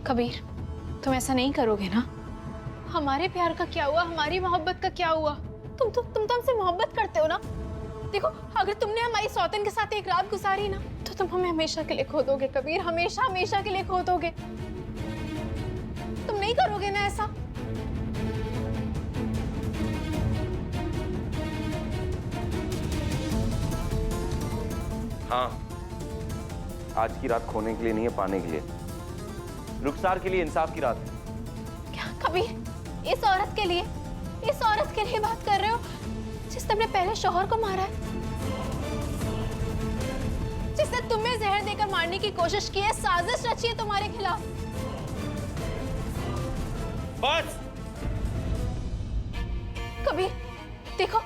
कबीर, तुम ऐसा नहीं करोगे ना? हमारे प्यार का क्या हुआ, हमारी मोहब्बत का क्या हुआ? तुम तो हमसे मोहब्बत करते हो ना? देखो, अगर तुमने हमारी सौतन के साथ एक रात गुजारी ना, तो तुम हमें हमेशा के लिए खो दोगे कबीर, हमेशा हमेशा के लिए खो दोगे। तुम नहीं करोगे ना ऐसा? हाँ, आज की रात खोने के लिए नहीं है, पाने के लिए। रुखसार के लिए इंसाफ की रात है। क्या कबीर, इस औरत के लिए, इस औरत के लिए बात कर रहे हो जिसने अपने पहले शौहर को मारा है, जिसने तुम्हें जहर देकर मारने की कोशिश की है, साजिश रची है तुम्हारे खिलाफ? बस कबीर, देखो,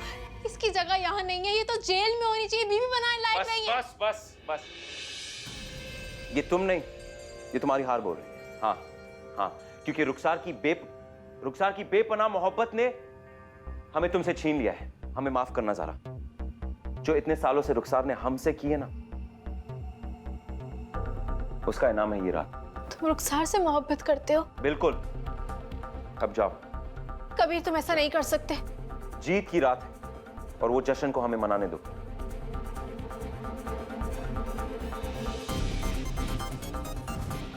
इसकी जगह यहाँ नहीं है, ये तो जेल में होनी चाहिए, बीवी बनाने लायक नहीं है। बस बस बस, ये तुम नहीं, ये तुम्हारी हार बोल रही है। हाँ हाँ, क्योंकि रुखसार की बेपनाह मोहब्बत ने हमें तुमसे छीन लिया है। हमें माफ करना ज़ारा, जो इतने सालों से रुखसार ने हमसे की है ना, उसका इनाम है ये रात। तुम रुखसार से मोहब्बत करते हो? बिल्कुल। अब जाओ। कबीर, तुम ऐसा नहीं कर सकते। जीत की रात है और वो जश्न को हमें मनाने दो।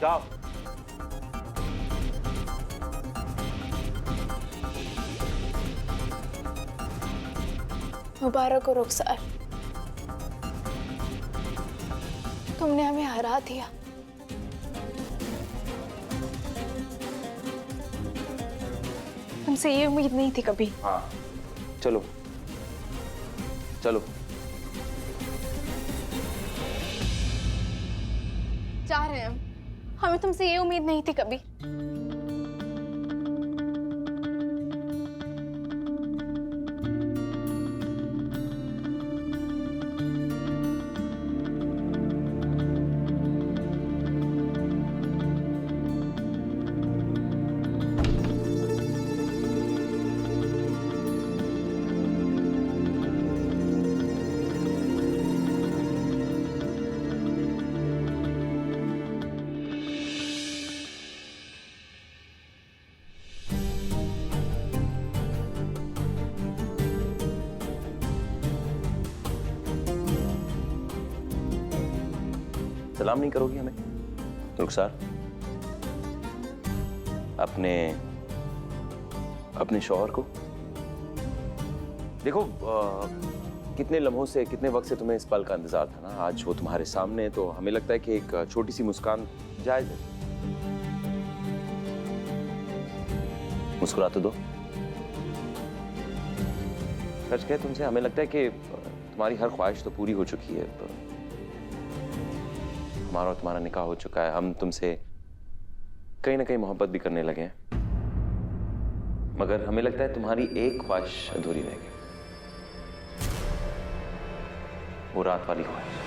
जाओ। मुबारक हो रुखसार, तुमने हमें हरा दिया। तुमसे ये उम्मीद नहीं थी कभी। हाँ, चलो चलो। जा रहे हैं हम, हमें तुमसे ये उम्मीद नहीं थी कभी। सलाम नहीं करोगी हमें रुखसार? अपने शौहर को देखो, कितने लम्हों से, कितने वक्त से तुम्हें इस पल का इंतजार था ना। आज वो तुम्हारे सामने है, तो हमें लगता है कि एक छोटी सी मुस्कान जायज है। मुस्कुरा तो दो। सच कहे तुमसे, हमें लगता है कि तुम्हारी हर ख्वाहिश तो पूरी हो चुकी है। हमारा और तुम्हारा निकाह हो चुका है, हम तुमसे कहीं ना कहीं मोहब्बत भी करने लगे हैं, मगर हमें लगता है तुम्हारी एक ख्वाहिश अधूरी रह गई, वो रात वाली ख्वाहिश।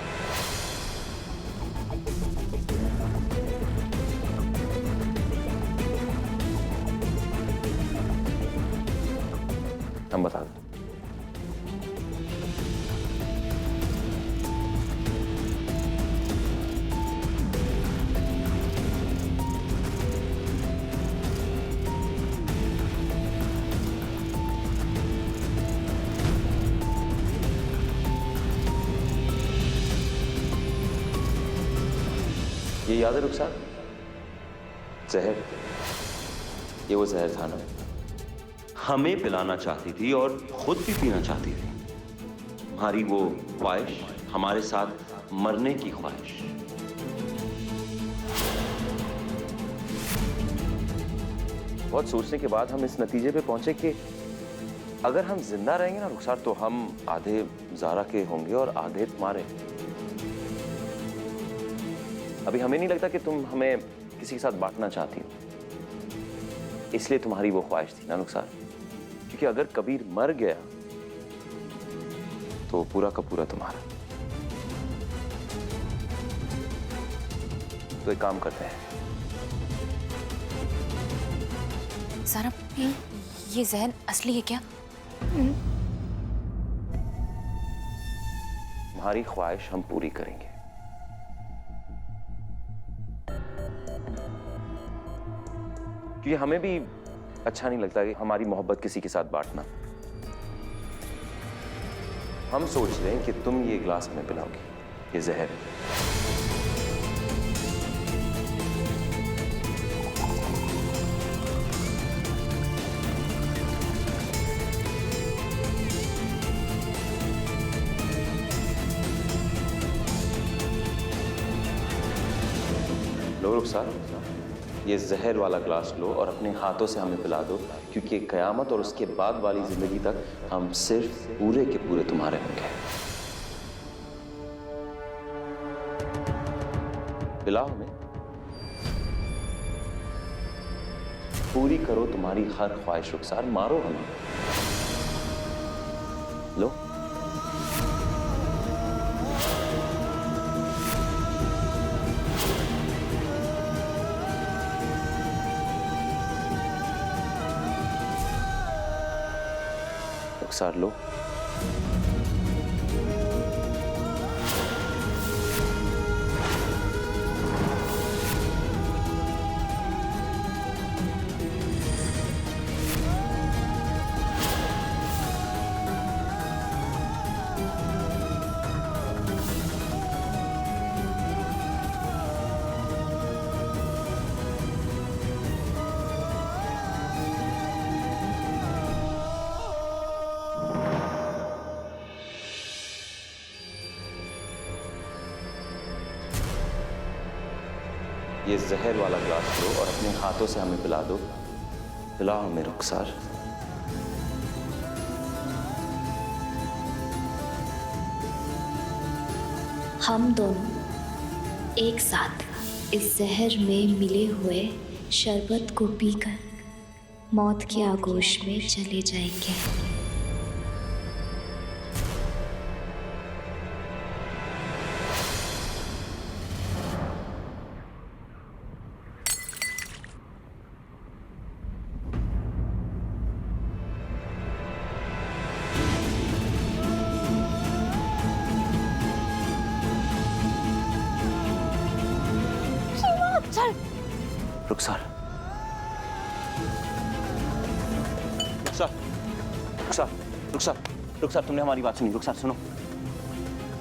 हम बता दें। ये याद है रुखसार? जहर, ये वो जहर था ना, हमें पिलाना चाहती थी और खुद भी पीना चाहती थी। तुम्हारी वो ख्वाहिश, हमारे साथ मरने की ख्वाहिश। बहुत सोचने के बाद हम इस नतीजे पे पहुंचे कि अगर हम जिंदा रहेंगे ना रुखसार, तो हम आधे ज़ारा के होंगे और आधे तुम्हारे। अभी हमें नहीं लगता कि तुम हमें किसी के साथ बांटना चाहती हो, इसलिए तुम्हारी वो ख्वाहिश थी ना रुखसार। क्योंकि अगर कबीर मर गया तो पूरा का पूरा तुम्हारा। तो एक काम करते हैं। ज़ारा, ये जहर असली है क्या? तुम्हारी ख्वाहिश हम पूरी करेंगे। क्योंकि हमें भी अच्छा नहीं लगता कि हमारी मोहब्बत किसी के साथ बांटना। हम सोच रहे हैं कि तुम ये ग्लास हमें पिलाओगे, ये जहर है। लो रुखसार, ये जहर वाला ग्लास लो और अपने हाथों से हमें पिला दो, क्योंकि कयामत और उसके बाद वाली जिंदगी तक हम सिर्फ पूरे के पूरे तुम्हारे होंगे। पिलाओ हमें, पूरी करो तुम्हारी हर ख्वाहिश रुखसार, मारो हमें। लो। रुखसार लो। ये जहर वाला ग्लास लो और अपने हाथों से हमें पिला दो। पिलाओ हमें रुखसार। हम दोनों एक साथ इस जहर में मिले हुए शरबत को पीकर मौत के आगोश में चले जाएंगे। चल। रुखसार, रुखसार, रुखसार, रुखसार, रुखसार, तुमने हमारी बात सुनी? रुखसार सुनो।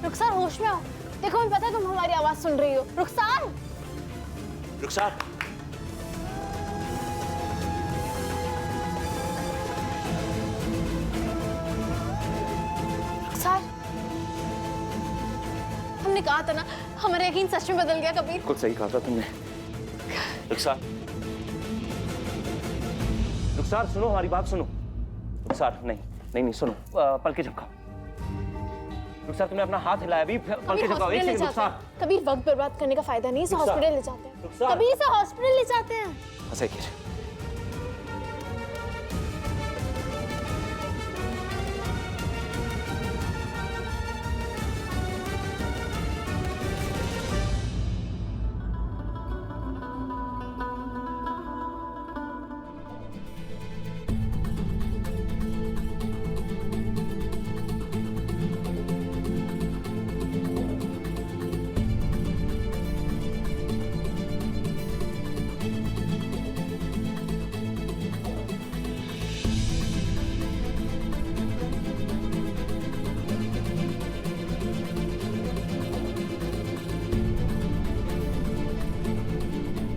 रुखसार होश में आओ। देखो हमें पता है तुम हमारी आवाज सुन रही हो। रुखसार, रुखसार, रुखसार, हमने कहा था ना हमारा यकीन सच में बदल गया कबीर। बिल्कुल सही कहा था तुमने। रुखसार, रुखसार सुनो, हमारी बात सुनो। रुखसार, नहीं नहीं नहीं सुनो, पलके झपकाओ। रुखसार, तुमने अपना हाथ हिलाया, अभी पलके झपकाओ। एक सेकंड रुखसार। कबीर, वक्त बर्बाद करने का फायदा नहीं, इसे हॉस्पिटल ले जाते हैं। कबीर, इसे हॉस्पिटल ले जाते हैं। ऐसे कीजिए।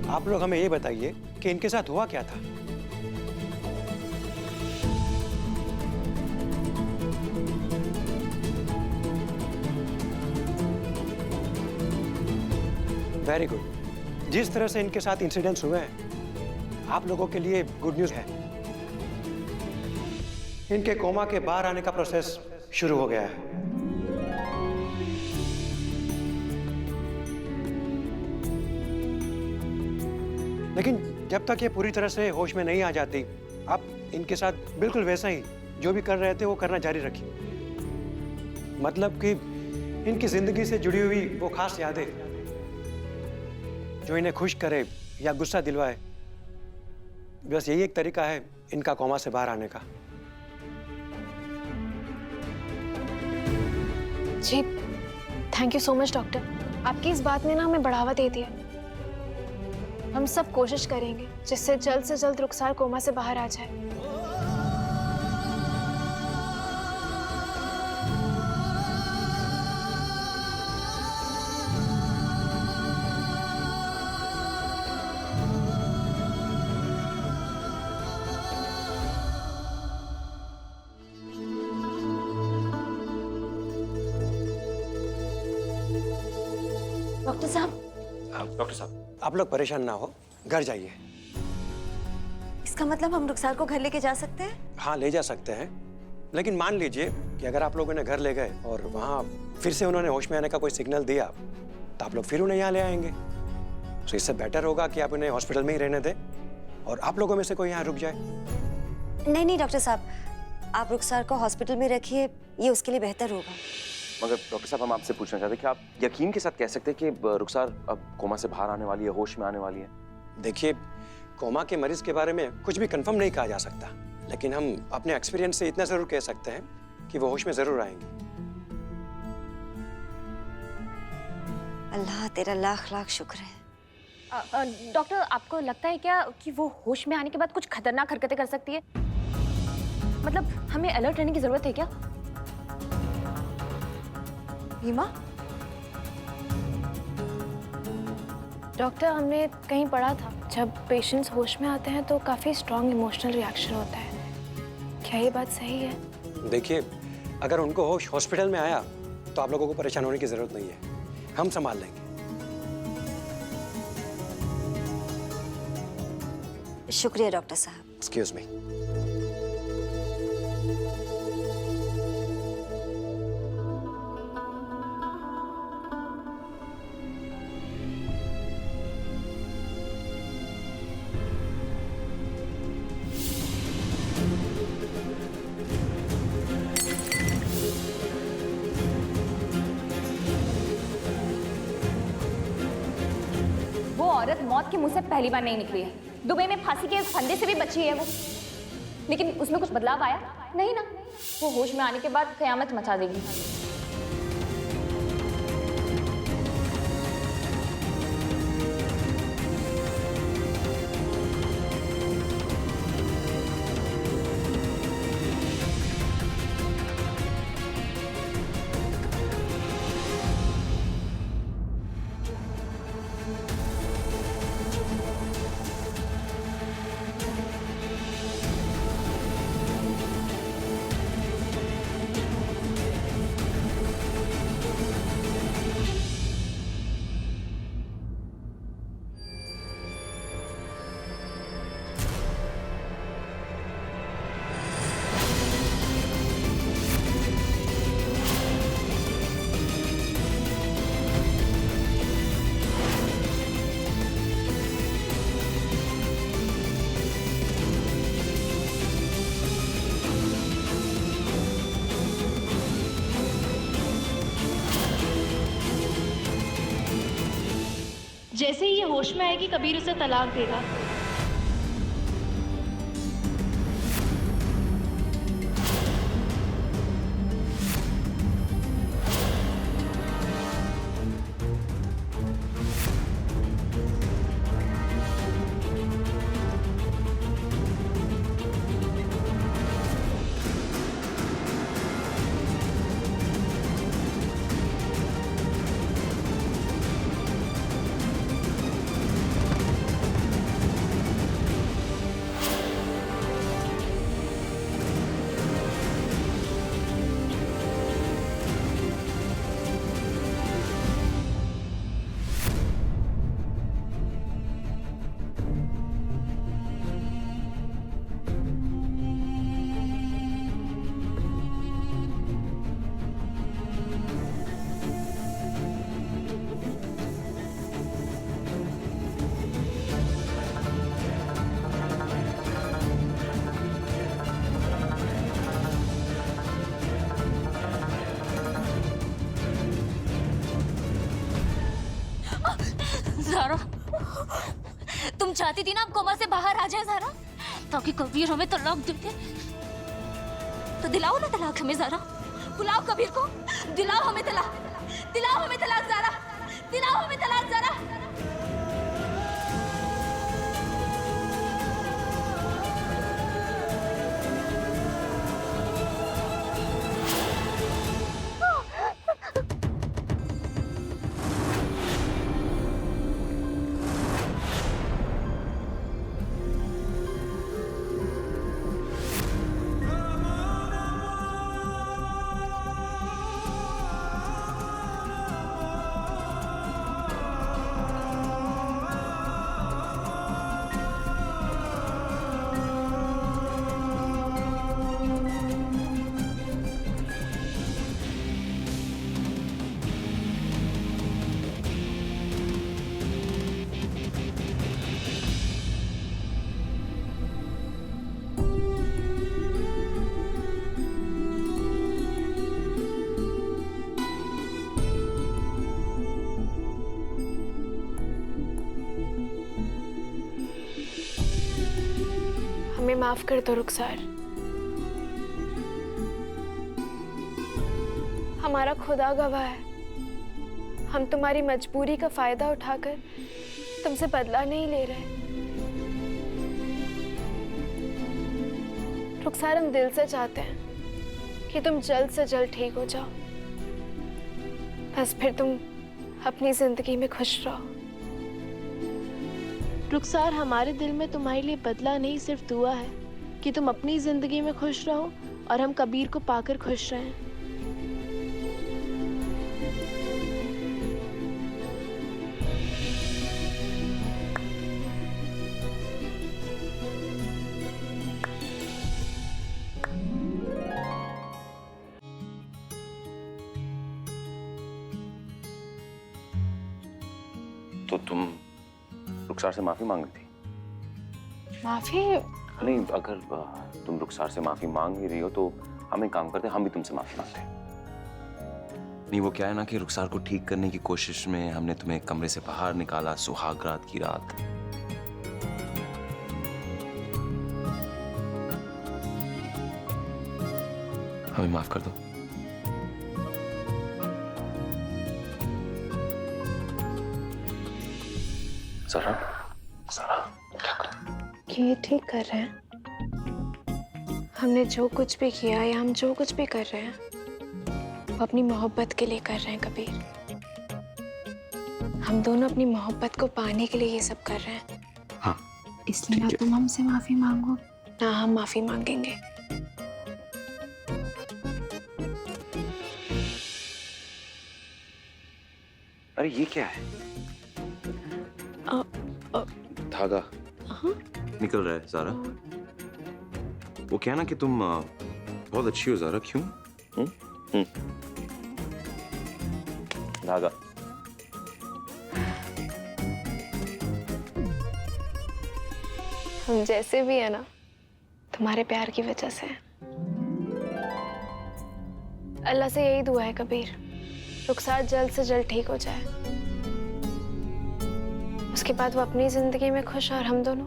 आप लोग हमें ये बताइए कि इनके साथ हुआ क्या था? Very good. जिस तरह से इनके साथ इंसिडेंट्स हुए हैं, आप लोगों के लिए गुड न्यूज़ है। इनके कोमा के बाहर आने का प्रोसेस शुरू हो गया है। लेकिन जब तक ये पूरी तरह से होश में नहीं आ जाती, आप इनके साथ बिल्कुल वैसा ही जो भी कर रहे थे वो करना जारी रखिए। मतलब कि इनकी जिंदगी से जुड़ी हुई वो खास यादें जो इन्हें खुश करे या गुस्सा दिलवाए, बस यही एक तरीका है इनका कोमा से बाहर आने का। जी, thank you so much doctor. आपकी इस बात ने ना हमें बढ़ावा दे दिया। हम सब कोशिश करेंगे जिससे जल्द से जल्द रुखसार कोमा से बाहर आ जाए। डॉक्टर साहब, डॉक्टर साहब, आप लोग परेशान ना हो, घर जाइए। इसका मतलब हम रुखसार को घर लेके जा सकते हैं? हाँ, ले जा सकते हैं, लेकिन मान लीजिए कि अगर आप लोगों ने घर ले गए और वहाँ फिर से उन्होंने होश में आने का कोई सिग्नल दिया तो आप लोग फिर उन्हें यहाँ ले आएंगे। तो इससे बेटर होगा कि आप उन्हें हॉस्पिटल में ही रहने दें और आप लोगों में से कोई यहाँ रुक जाए। नहीं नहीं डॉक्टर साहब, आप रुखसार को हॉस्पिटल में रखिए, ये उसके लिए बेहतर होगा। मगर डॉक्टर साहब, हम आपसे पूछना चाहते हैं कि आप यकीन के साथ कह सकते हैं कि रुखसार अब कोमा से बाहर आने वाली है, होश में आने वाली है? देखिए, कोमा के मरीज के बारे में कुछ भी कंफर्म नहीं कहा जा सकता, लेकिन हम अपने एक्सपीरियंस से इतना जरूर कह सकते हैं कि वो होश में जरूर आएंगी। अल्लाह तेरा लाख लाख शुक्र है। डॉक्टर, आपको लगता है क्या कि वो होश में आने के बाद कुछ खतरनाक हरकतें कर सकती है? मतलब हमें अलर्ट रहने की जरूरत है क्या? हीमा, डॉक्टर, हमने कहीं पढ़ा था जब पेशेंट्स होश में आते हैं तो काफ़ी स्ट्रॉन्ग इमोशनल रिएक्शन होता है। क्या ये बात सही है? देखिए, अगर उनको होश हॉस्पिटल में आया तो आप लोगों को परेशान होने की जरूरत नहीं है, हम संभाल लेंगे। शुक्रिया डॉक्टर साहब। Excuse me. वो औरत मौत के मुंह से पहली बार नहीं निकली है। दुबई में फांसी के फंदे से भी बची है वो, लेकिन उसमें कुछ बदलाव आया नहीं ना। वो होश में आने के बाद कयामत मचा देगी। जैसे ही ये होश में आएगी कबीर उसे तलाक देगा। ज़ारा, तुम चाहती थी ना आप कोमा से बाहर आ जाए ज़ारा, ताकि कबीर हमें तलाक दे दे। तो दिलाओ ना तलाक हमें ज़ारा, बुलाओ कबीर को, दिलाओ हमें तलाक, दिलाओ हमें तलाक ज़ारा, दिलाओ हमें तलाक ज़ारा। हमें माफ कर दो रुखसार। हमारा खुदा गवाह है, हम तुम्हारी मजबूरी का फायदा उठाकर तुमसे बदला नहीं ले रहे। रुखसार, हम दिल से चाहते हैं कि तुम जल्द से जल्द ठीक हो जाओ, बस फिर तुम अपनी जिंदगी में खुश रहो। रुखसार, हमारे दिल में तुम्हारे लिए बदला नहीं, सिर्फ दुआ है कि तुम अपनी जिंदगी में खुश रहो और हम कबीर को पाकर खुश रहें। तो तुम रुखसार से माफी मांग रही थी? माफी? नहीं, अगर तुम रुखसार से माफी मांग ही रही हो तो हम एक काम करते हैं, हम भी तुमसे माफी मांगते हैं। नहीं, वो क्या है ना कि रुखसार को ठीक करने की कोशिश में हमने तुम्हें कमरे से बाहर निकाला सुहाग रात की रात। हमें माफ कर दो। जरा ये ठीक कर रहे हैं? हमने जो कुछ भी किया या हम जो कुछ भी कर रहे हैं वो अपनी मोहब्बत के लिए कर रहे हैं कबीर। हम दोनों अपनी मोहब्बत को पाने के लिए ये सब कर रहे हैं। हाँ, इसलिए ना तुम हमसे माफी मांगो ना हम माफी मांगेंगे। अरे ये क्या है? धागा निकल रहा है ज़ारा। वो क्या ना कि तुम बहुत अच्छी हो ज़ारा। क्यों? धागा। हम जैसे भी है ना तुम्हारे प्यार की वजह से। अल्लाह से यही दुआ है कबीर, रुखसार जल्द से जल्द ठीक हो जाए। उसके बाद वो अपनी जिंदगी में खुश और हम दोनों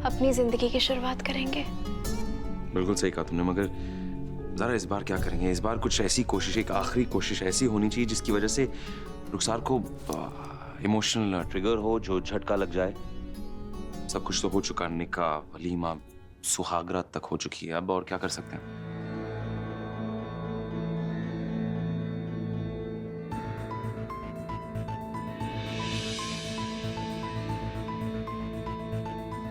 अपनी जिंदगी की शुरुआत करेंगे। बिल्कुल सही कहा तुमने, मगर ज़रा इस बार क्या करेंगे? इस बार कुछ ऐसी कोशिश, एक आखिरी कोशिश ऐसी होनी चाहिए जिसकी वजह से रुखसार को इमोशनल ट्रिगर हो, जो झटका लग जाए। सब कुछ तो हो चुका, निकाह, वलीमा, सुहागरात तक हो चुकी है। अब और क्या कर सकते हैं?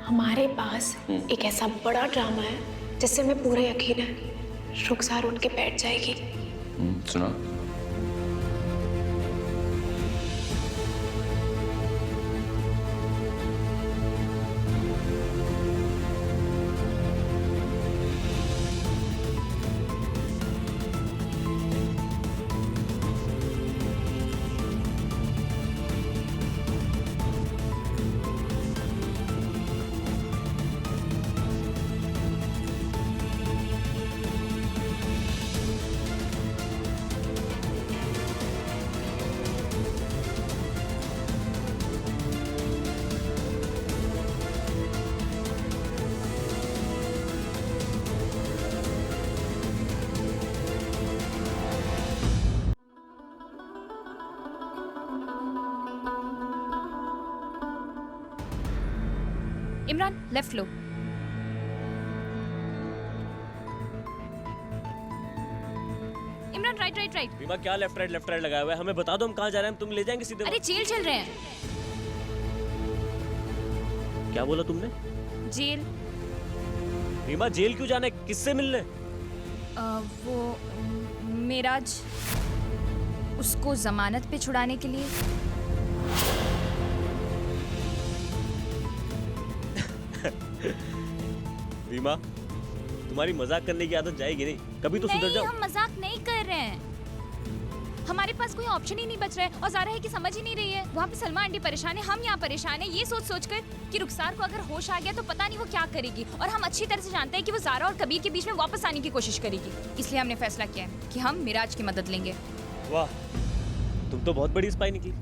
हमारे पास एक ऐसा बड़ा ड्रामा है जिससे हमें पूरा यकीन है रुखसार उठ के बैठ जाएगी। सुना? इमरान, लेफ्ट लो। Imran, right right right. Reema, क्या लेफ्ट राइट लगाया हुआ है? हमें बता दो, हम कहाँ जा रहे हैं, तुम ले जाएंगे सीधे। अरे जेल चल रहे हैं। क्या बोला तुमने? जेल। रीमा, जेल क्यों जाना है? किससे मिलने? वो मेराज, उसको जमानत पे छुड़ाने के लिए। रीमा, तुम्हारी मजाक करने की आदत जाएगी नहीं, कभी तो सुधर जाओ। हम मजाक नहीं कर रहे हैं, हमारे पास कोई ऑप्शन ही नहीं बच रहा है और ज़ारा है कि समझ ही नहीं रही है। वहाँ पे सलमा आंटी परेशान है, हम यहाँ परेशान है, ये सोच कर कि रुखसार को अगर होश आ गया तो पता नहीं वो क्या करेगी। और हम अच्छी तरह से जानते हैं कि वो ज़ारा और कबीर के बीच में वापस आने की कोशिश करेगी। इसलिए हमने फैसला किया है कि हम मिराज की मदद लेंगे। वाह, तुम तो बहुत बड़ी स्पाई निकली।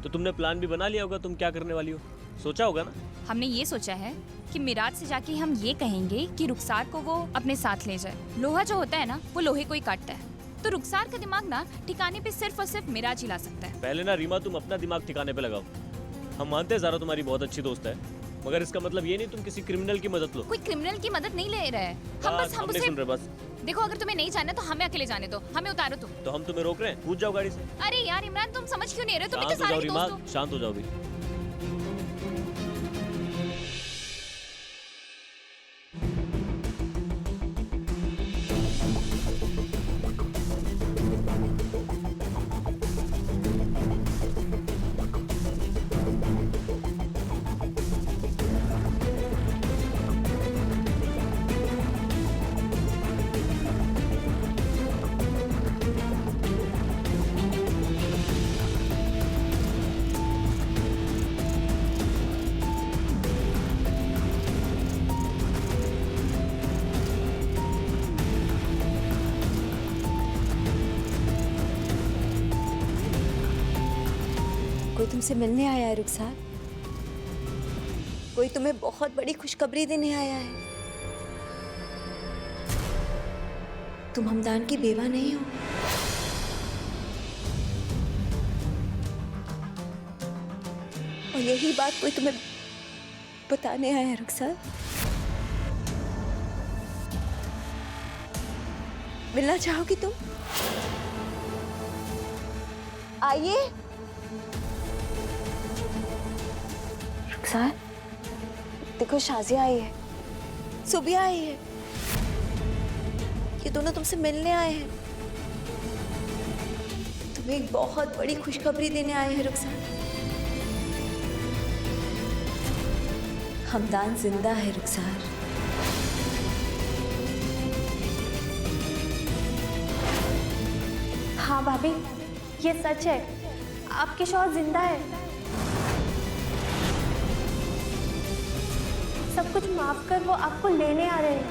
तो तुमने प्लान भी बना लिया होगा, तुम क्या करने वाली हो, सोचा होगा ना? हमने ये सोचा है कि मिराज से जाके हम ये कहेंगे कि रुखसार को वो अपने साथ ले जाए। लोहा जो होता है ना, वो लोहे को ही काटता है। तो रुखसार का दिमाग ना ठिकाने पे सिर्फ और सिर्फ मिराज ही ला सकता है। पहले ना रीमा तुम अपना दिमाग ठिकाने पे लगाओ। हम मानते हैं ज़ारा तुम्हारी बहुत अच्छी दोस्त है, मगर इसका मतलब ये नहीं तुम किसी क्रिमिनल की मदद लो। कोई क्रिमिनल की मदद नहीं ले रहा है। हम नहीं सुन रहे बस। देखो, अगर तुम्हें नहीं जाना तो हमें अकेले जाने दो, हमें उतारो तुम। तो हम तुम्हें रोक रहे हैं? कूद जाओ गाड़ी से। अरे यार इमरान, तुम समझ क्यों नहीं रहे? तुम इतने शांत हो सारे जाओ रीमा, दोस्त हो। शांत हो जाओ भी। कोई तुमसे मिलने आया है रुखसार? कोई तुम्हें बहुत बड़ी खुशखबरी देने आया है। तुम हमदान की बेवा नहीं हो। और यही बात कोई तुम्हें बताने आया है रुखसार। मिलना चाहोगी तुम? आइए रुखसार, देखो शाजिया आई है, सुबिया आई है, ये दोनों तुमसे मिलने आए हैं। तुम्हें एक बहुत बड़ी खुशखबरी देने आए हैं रुखसार। हमदान जिंदा है रुखसार। हाँ भाभी, ये सच है, आपके शौहर जिंदा है। सब कुछ माफ कर वो आपको लेने आ रहे हैं।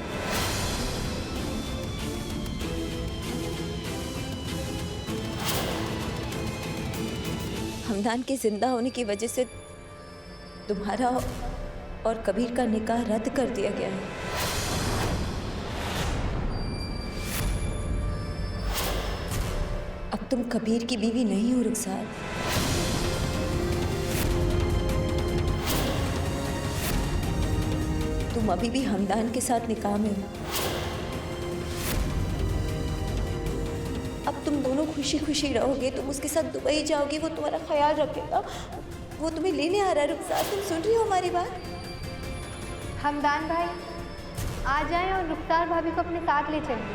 हमदान के जिंदा होने की वजह से तुम्हारा और कबीर का निकाह रद्द कर दिया गया है। अब तुम कबीर की बीवी नहीं हो रुखसार। तुम अभी भी हमदान के साथ निकाह में हो। अब तुम दोनों खुशी खुशी रहोगे। तुम उसके साथ दुबई जाओगे, वो तुम्हारा ख्याल रखेगा, वो तुम्हें लेने आ रहा है रुखसार। तुम सुन रही हो हमारी बात? हमदान भाई आ जाएं और रुखसार भाभी को अपने साथ ले चलिए।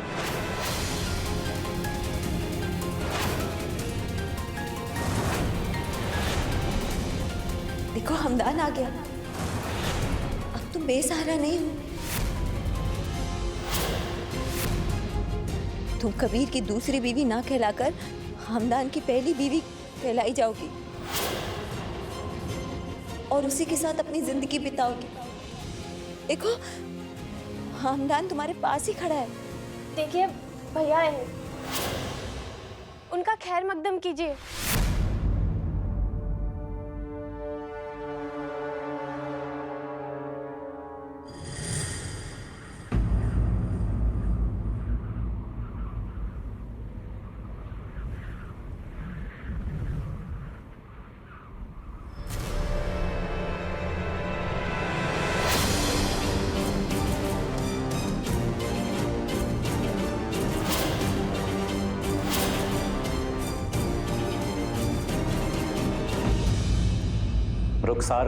देखो हमदान आ गया। अब तुम बेसहारा नहीं हो। तुम कबीर की दूसरी बीवी ना कहलाकर हमदान की पहली बीवी कहलाई जाओगी और उसी के साथ अपनी जिंदगी बिताओगी। देखो हमदान तुम्हारे पास ही खड़ा है। देखिए भैया है, उनका खैर मकदम कीजिए। रुखसार